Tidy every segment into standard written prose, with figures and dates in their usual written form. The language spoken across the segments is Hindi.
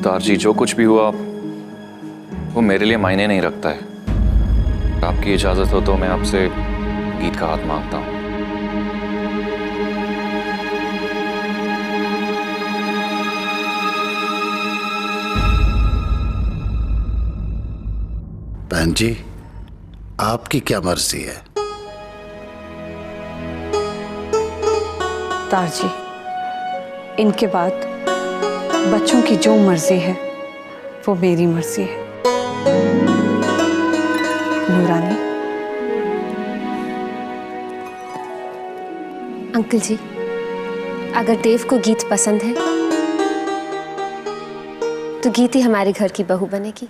तारजी, जो कुछ भी हुआ वो मेरे लिए मायने नहीं रखता है। आपकी इजाजत हो तो मैं आपसे गीत का हाथ मांगता हूँ। बहन जी, आपकी क्या मर्जी है? तारजी, इनके बाद बच्चों की जो मर्जी है वो मेरी मर्जी है। नूरानी। अंकल जी, अगर देव को गीत पसंद है तो गीत ही हमारे घर की बहू बनेगी।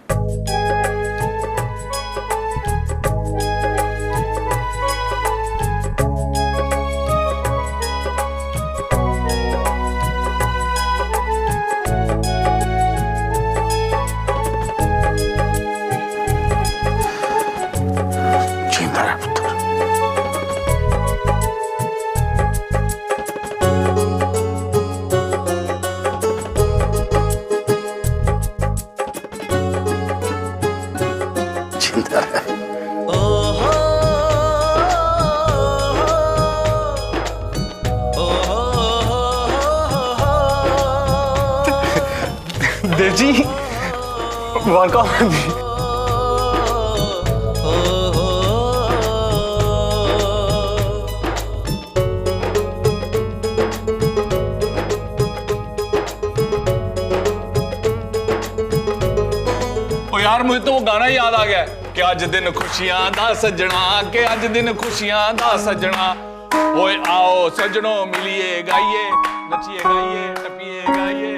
देव जी, वहाँ कौन? ओ यार, मुझे तो वो गाना ही याद आ गया कि अज दिन खुशियां दा सजना, कि अज दिन खुशियां दा सजना। ओए आओ सजनों मिलिए गाइए, नचिए गाइए टपिए गाइए,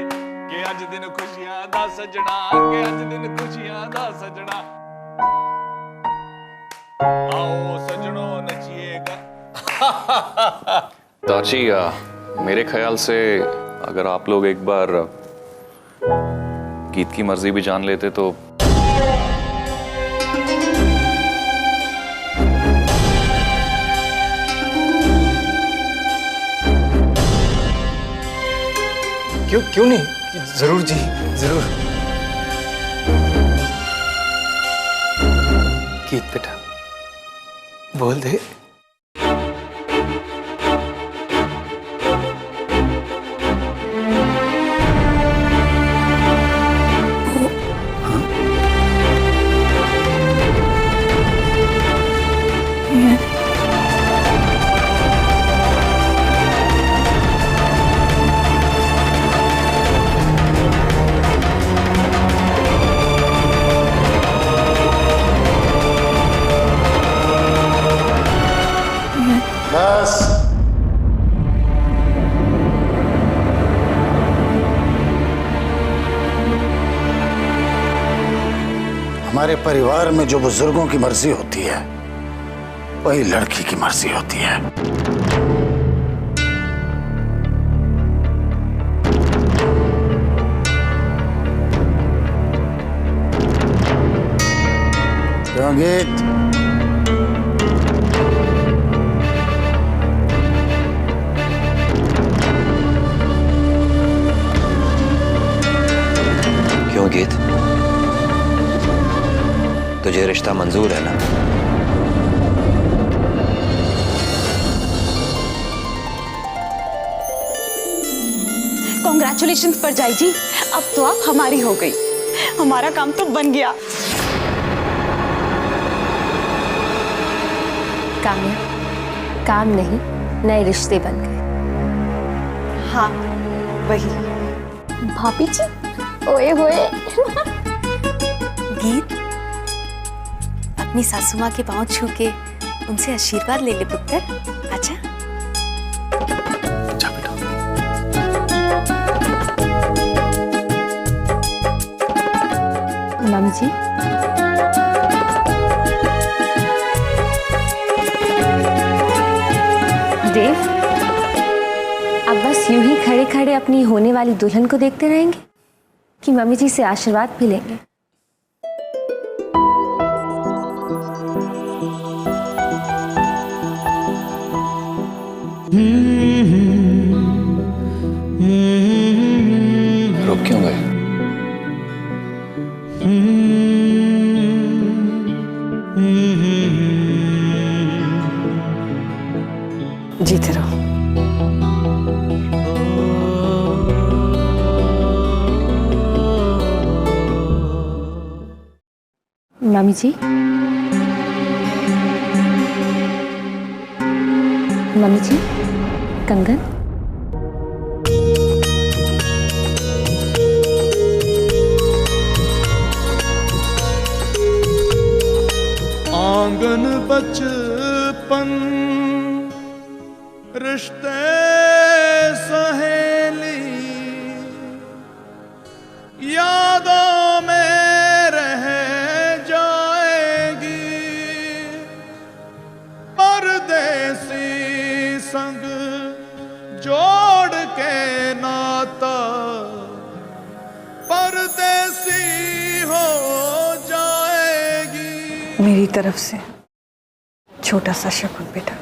कि अज दिन खुशियां दा सजना, कि अज दिन खुशियां दा सजना। आओ सजनों नचिएगा। तारजी, मेरे ख्याल से अगर आप लोग एक बार गीत की मर्जी भी जान लेते तो क्यों नहीं? जरूर जी, जरूर। गीत बेटा, बोल दे। बस। हमारे परिवार में जो बुजुर्गों की मर्जी होती है वही लड़की की मर्जी होती है। क्यों गीत? क्यों गीत? तुझे रिश्ता मंजूर है ना? कॉन्ग्रेचुलेशंस परजाई जी, अब तो आप हमारी हो गई। हमारा काम तो बन गया। कामया, काम नहीं, नए रिश्ते बन गए। हाँ, वही। भाभी जी, ओए होए। गीत, अपनी सासू माँ के पांव छू के उनसे आशीर्वाद ले ले पुत्र। अच्छा, जा बेटा। मम्मी जी, देव, अब बस यूं ही खड़े खड़े अपनी होने वाली दुल्हन को देखते रहेंगे कि मम्मी जी से आशीर्वाद भी लेंगे? रुक क्यों गए? मामी जी, मम्मी जी, कंगन। आंगन बचपन रिश्ते सहेली यादों में रह जाएगी, परदेसी संग जोड़ के नाता परदेसी हो जाएगी। मेरी तरफ से छोटा सा शगुन बेटा।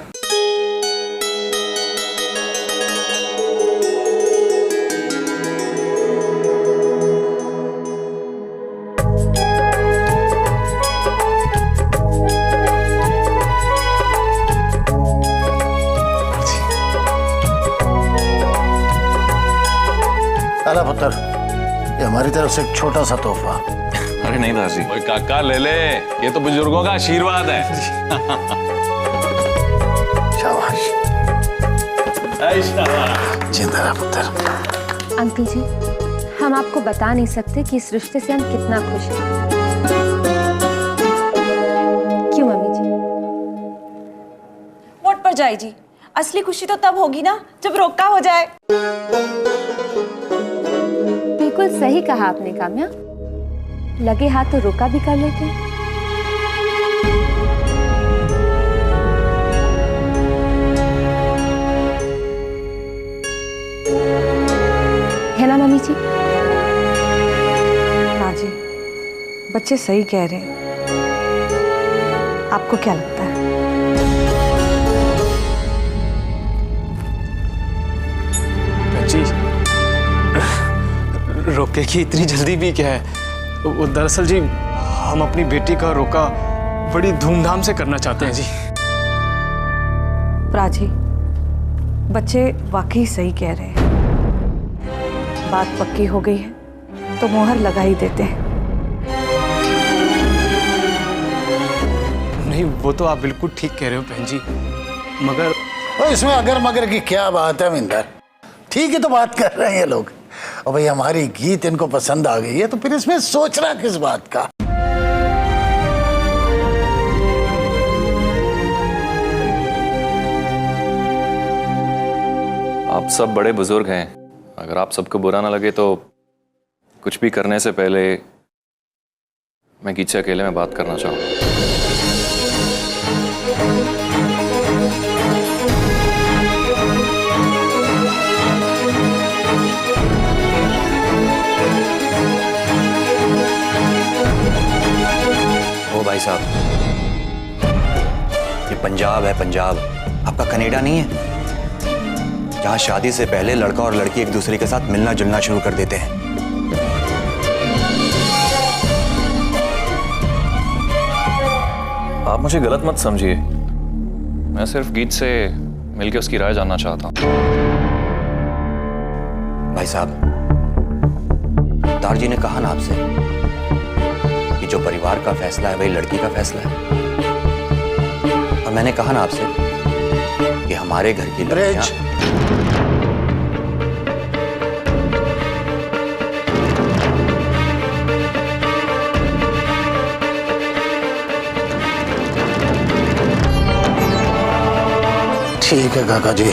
आला पुत्र, ये हमारी तरफ से एक छोटा सा तोहफा। अरे नहीं दादाजी, ओए काका ले ले, ये तो बुजुर्गों का आशीर्वाद है। शाबाश, शाबाश। जिंदा रहा पुत्र। अंकल जी, हम आपको बता नहीं सकते कि इस रिश्ते से हम कितना खुश हैं। क्यों मम्मी जी? वोट पर जाए जी, असली खुशी तो तब होगी ना जब रोका हो जाए। बिल्कुल सही कहा आपने काम्या, लगे हाथ तो रोका भी कर लेते हैं। है ना मम्मी जी? हाँ जी, बच्चे सही कह रहे हैं। आपको क्या लगता है? जी, रोके की इतनी जल्दी भी क्या है? वो दरअसल जी, हम अपनी बेटी का रोका बड़ी धूमधाम से करना चाहते हैं जी। प्राची, बच्चे वाकई सही कह रहे हैं। बात पक्की हो गई है तो मोहर लगा ही देते हैं। नहीं, वो तो आप बिल्कुल ठीक कह रहे हो बहन जी, मगर तो इसमें अगर मगर की क्या बात है मिंदर? ठीक है तो बात कर रहे हैं ये लोग, और भाई हमारी गीत इनको पसंद आ गई है तो फिर इसमें सोचना किस बात का? आप सब बड़े बुजुर्ग हैं, अगर आप सबको बुरा ना लगे तो कुछ भी करने से पहले मैं गीत से अकेले में बात करना चाहूँगा। ओ भाई साहब, ये पंजाब है, पंजाब, आपका कनाडा नहीं है, जहां शादी से पहले लड़का और लड़की एक दूसरे के साथ मिलना जुलना शुरू कर देते हैं। आप मुझे गलत मत समझिए, मैं सिर्फ गीत से मिलके उसकी राय जानना चाहता हूँ। भाई साहब, तार जी ने कहा ना आपसे कि जो परिवार का फैसला है वही लड़की का फैसला है, और मैंने कहा ना आपसे कि हमारे घर की लड़कियां। ठीक है काका जी,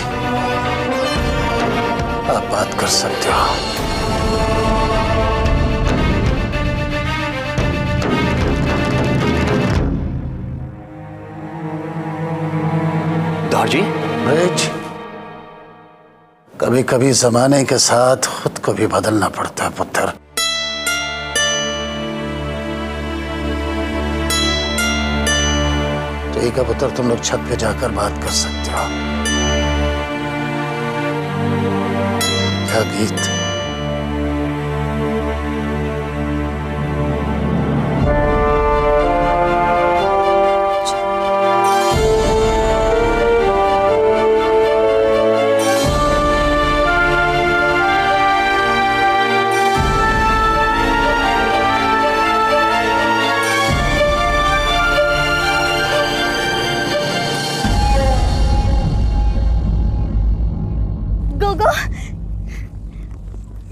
आप बात कर सकते हो। तार जी, ब्रिज, कभी कभी जमाने के साथ खुद को भी बदलना पड़ता है पुत्र। ठीक है पुत्र, तुम लोग छत पे जाकर बात कर सकते हो। क्या गीत?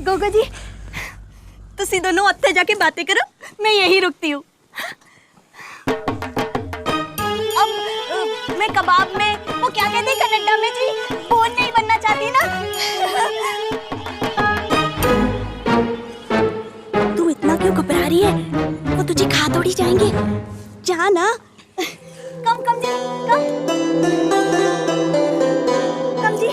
गोगा जी तुसी दोनों उत्थे जाके बातें करो, मैं यही रुकती हूँ। अब मैं कबाब में वो क्या कहते हैं कन्नड़ा में जी, बोन नहीं बनना चाहती ना। तू इतना क्यों घबरा रही है? वो तुझे खा थोड़ी जाएंगे। जा ना। कम कम जी कम कम जी।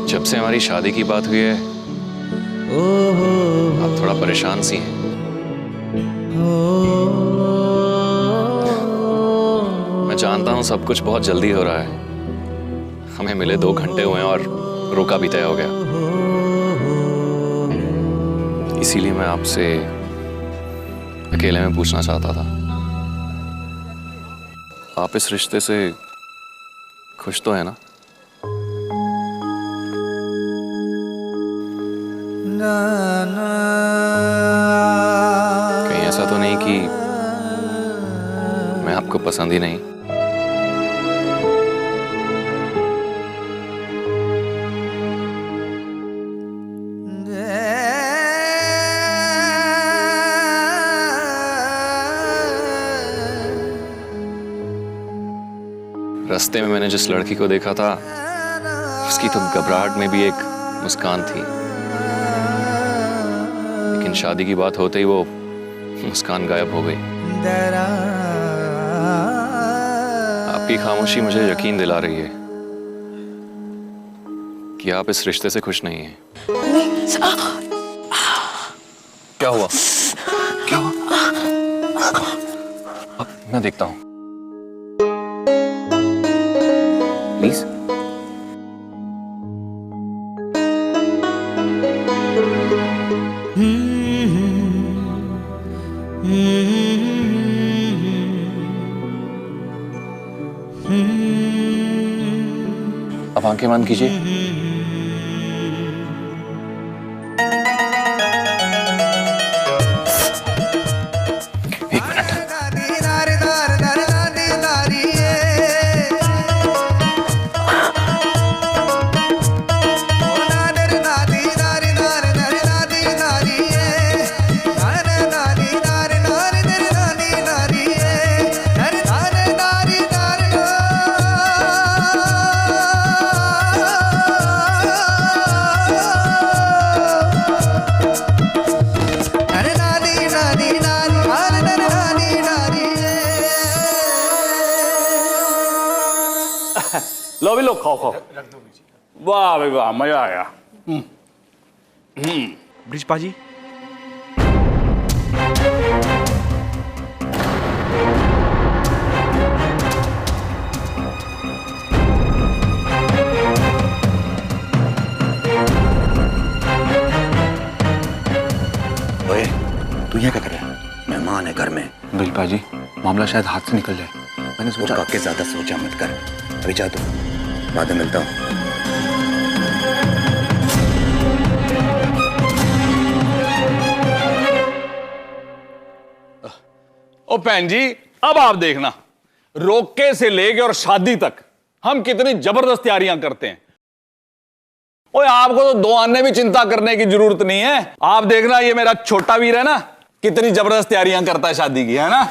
जब से हमारी शादी की बात हुई है आप थोड़ा परेशान सी हैं। मैं जानता हूं सब कुछ बहुत जल्दी हो रहा है, हमें मिले 2 घंटे हुए हैं और रोका भी तय हो गया। इसीलिए मैं आपसे अकेले में पूछना चाहता था, आप इस रिश्ते से खुश तो है ना? कहीं ऐसा तो नहीं कि मैं आपको पसंद ही नहीं? रास्ते में मैंने जिस लड़की को देखा था उसकी तो घबराहट में भी एक मुस्कान थी, लेकिन शादी की बात होते ही वो मुस्कान गायब हो गई। आपकी खामोशी मुझे यकीन दिला रही है कि आप इस रिश्ते से खुश नहीं हैं। क्या हुआ? क्या हुआ? अब मैं देखता हूं। प्लीज। अब आंखें बंद कीजिए। एक मिनट। लो भी लो, खाओ खाओ। वाह भाई वाह, मजा आ गया। ब्रिज पाजी, ओए, तू यहाँ क्या कर रहा है? मेहमान है घर में। ब्रिज पाजी, मामला शायद हाथ से निकल जाए। मैंने सोचा काके ज्यादा सोचा मत कर। अभी जा तू, बाद में मिलता हूँ। ओ बहन जी, अब आप देखना, रोके से लेके और शादी तक हम कितनी जबरदस्त तैयारियां करते हैं। ओए आपको तो 2 आने भी चिंता करने की जरूरत नहीं है। आप देखना, ये मेरा छोटा वीर है ना, कितनी जबरदस्त तैयारियां करता है शादी की, है ना?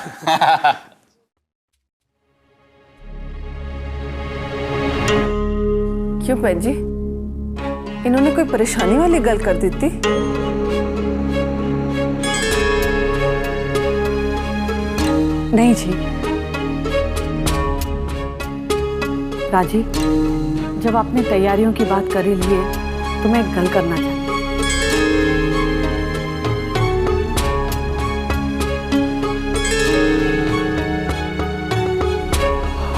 क्यों बहन जी, इन्होंने कोई परेशानी वाली गल कर दी थी? नहीं जी राजी, जब आपने तैयारियों की बात कर ही ली है तो मैं एक गल करना चाहती हूँ।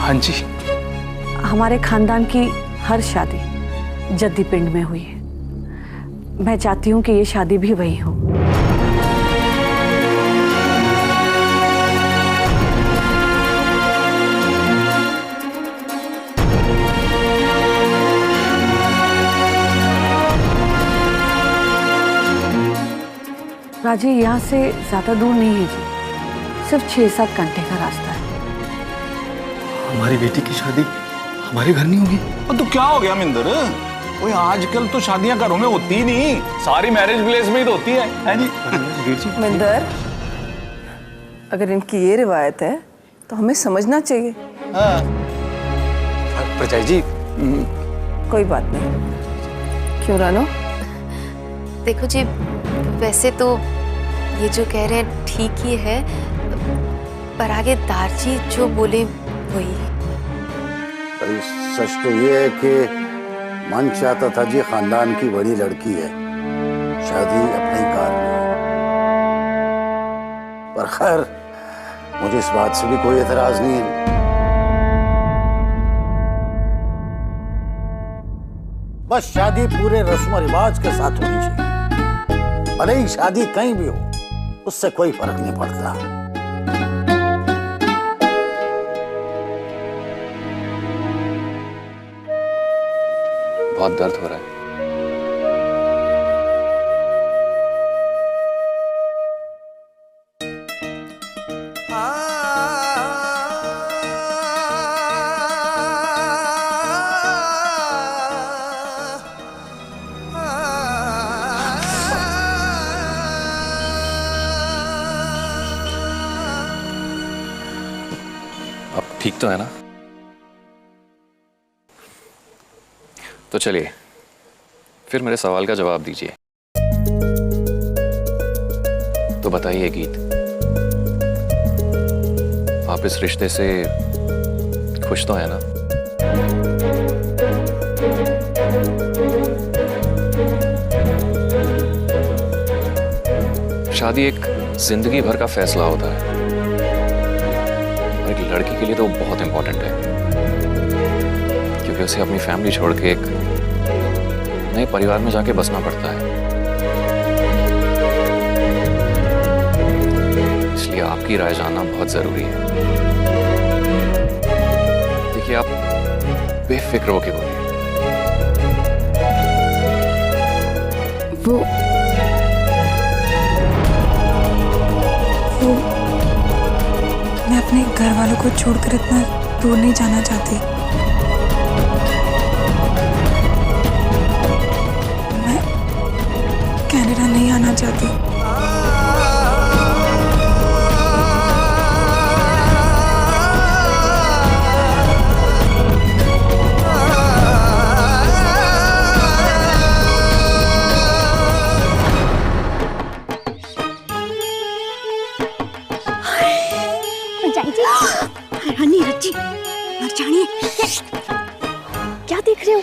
हाँ जी। हमारे खानदान की हर शादी जद्दी पिंड में हुई है। मैं चाहती हूँ कि ये शादी भी वही हो। राजी, यहाँ से ज्यादा दूर नहीं है जी, सिर्फ 6-7 घंटे का रास्ता है। हमारी बेटी की शादी हमारे घर नहीं होगी? तो क्या हो गया मिंदर? ओए आजकल तो शादियां घरों में होती ही नहीं, सारी मैरिज विलेज में ही तो होती है जी? मिंदर, अगर इनकी ये रिवायत है तो हमें समझना चाहिए। हाँ। परचाई जी, कोई बात नहीं। क्यों रानो? देखो जी, वैसे तो ये जो कह रहे हैं ठीक ही है, पर आगे दारजी जो बोले वही। भाई सच तो ये है कि मन चाहता था जी, खानदान की बड़ी लड़की है, शादी अपने ही कार में हो। पर खैर मुझे इस बात से भी कोई एतराज नहीं है। बस शादी पूरे रस्म रिवाज के साथ होनी चाहिए। भले ही शादी कहीं भी हो, उससे कोई फर्क नहीं पड़ता। बहुत दर्द हो रहा है। अब ठीक तो है ना? तो चलिए फिर मेरे सवाल का जवाब दीजिए। तो बताइए गीत, आप इस रिश्ते से खुश तो है ना? शादी एक जिंदगी भर का फैसला होता है और एक लड़की के लिए तो बहुत इंपॉर्टेंट है, क्योंकि उसे अपनी फैमिली छोड़ के एक नए परिवार में जाके बसना पड़ता है। इसलिए आपकी राय जानना बहुत जरूरी है। देखिए, आप बेफिक्र होके बोलिए। वो मैं अपने घर वालों को छोड़कर इतना दूर नहीं जाना चाहती। मैं कनाडा नहीं आना चाहती। नीरज जी, मर जानिए। क्या देख रहे हो?